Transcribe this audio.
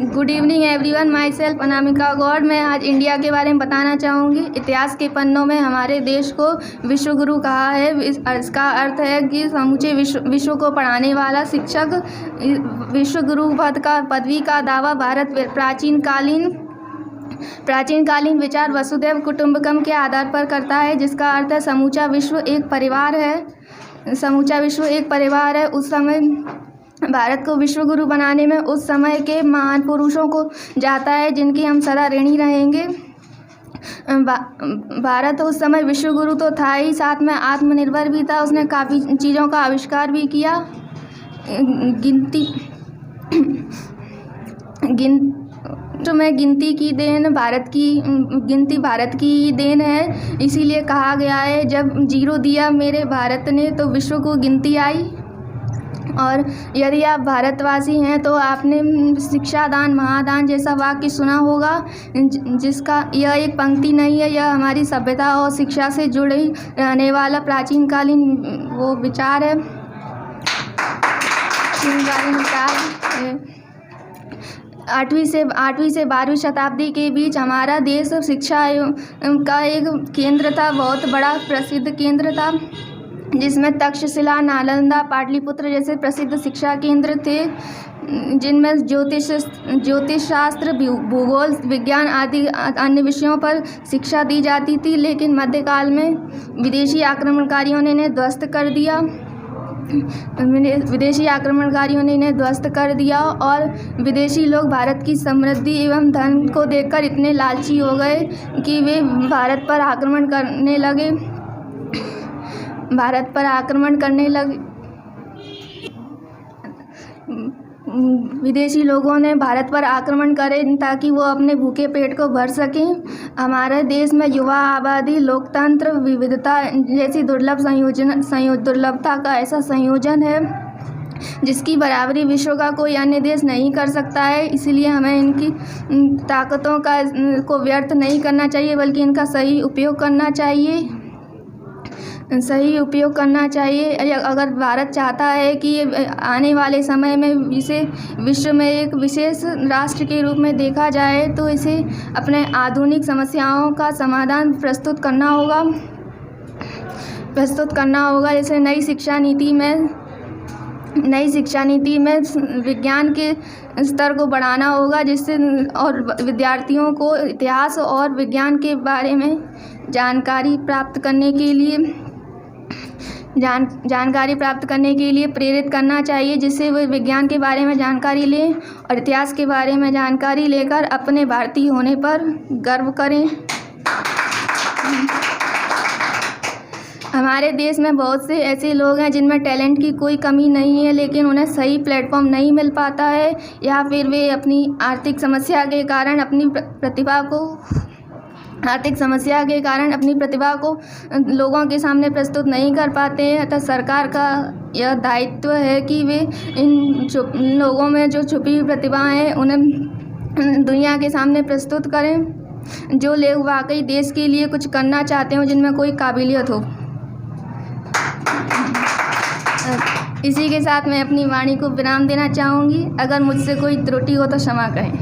Good evening everyone, myself Anamika Gaur. मैं आज India के बारे में बताना चाहूँगी। इतिहास के पन्नों में हमारे देश को विश्व गुरु कहा है। इसका अर्थ है कि समूचे विश्व को पढ़ाने वाला शिक्षक। विश्व गुरु पदवी का दावा भारत प्राचीन विचार वसुधैव कुटुंबकम के आधार पर करता है, जिसका अर्थ है समूचा विश्व एक परिवार है। समूचा विश्व एक परिवार है। उस समय भारत को विश्व गुरु बनाने में उस समय के महान पुरुषों को जाता है, जिनकी हम सदा ऋणी रहेंगे। भारत उस समय विश्व गुरु तो था ही, साथ में आत्मनिर्भर भी था। उसने काफ़ी चीज़ों का आविष्कार भी किया। गिनती की देन भारत की ही देन है। इसीलिए कहा गया है, जब जीरो दिया मेरे भारत ने तो विश्व को गिनती आई। और यदि आप भारतवासी हैं तो आपने शिक्षा दान महादान जैसा वाक्य सुना होगा, जिसका यह एक पंक्ति नहीं है, यह हमारी सभ्यता और शिक्षा से जुड़े रहने वाला प्राचीनकालीन वो विचार है। 8वीं से 12वीं शताब्दी के बीच हमारा देश शिक्षा का एक केंद्र था, बहुत बड़ा प्रसिद्ध केंद्र था, जिसमें तक्षशिला, नालंदा, पाटलिपुत्र जैसे प्रसिद्ध शिक्षा केंद्र थे, जिनमें ज्योतिष शास्त्र, भूगोल, विज्ञान आदि अन्य विषयों पर शिक्षा दी जाती थी। लेकिन मध्यकाल में विदेशी आक्रमणकारियों ने इन्हें ध्वस्त कर दिया और विदेशी लोग भारत की समृद्धि एवं धन को देखकर इतने लालची हो गए कि वे भारत पर आक्रमण करने लगे। विदेशी लोगों ने भारत पर आक्रमण करे ताकि वो अपने भूखे पेट को भर सकें। हमारे देश में युवा आबादी, लोकतंत्र, विविधता जैसी दुर्लभता का ऐसा संयोजन है जिसकी बराबरी विश्व का कोई अन्य देश नहीं कर सकता है। इसलिए हमें इनकी ताकतों को व्यर्थ नहीं करना चाहिए, बल्कि इनका सही उपयोग करना चाहिए। अगर भारत चाहता है कि आने वाले समय में इसे विश्व में एक विशेष राष्ट्र के रूप में देखा जाए, तो इसे अपने आधुनिक समस्याओं का समाधान प्रस्तुत करना होगा। जैसे नई शिक्षा नीति में विज्ञान के स्तर को बढ़ाना होगा, जिससे और विद्यार्थियों को इतिहास और विज्ञान के बारे में जानकारी प्राप्त करने के लिए प्रेरित करना चाहिए, जिससे वे विज्ञान के बारे में जानकारी लें और इतिहास के बारे में जानकारी लेकर अपने भारतीय होने पर गर्व करें। हमारे देश में बहुत से ऐसे लोग हैं जिनमें टैलेंट की कोई कमी नहीं है, लेकिन उन्हें सही प्लेटफॉर्म नहीं मिल पाता है, या फिर वे अपनी आर्थिक समस्या के कारण अपनी प्रतिभा को लोगों के सामने प्रस्तुत नहीं कर पाते हैं। अतः सरकार का यह दायित्व है कि वे इन लोगों में जो छुपी हुई प्रतिभाएं हैं उन्हें दुनिया के सामने प्रस्तुत करें। जो लोग वाकई देश के लिए कुछ करना चाहते हो, जिनमें कोई काबिलियत हो। इसी के साथ मैं अपनी वाणी को विराम देना चाहूँगी। अगर मुझसे कोई त्रुटि हो तो क्षमा करें।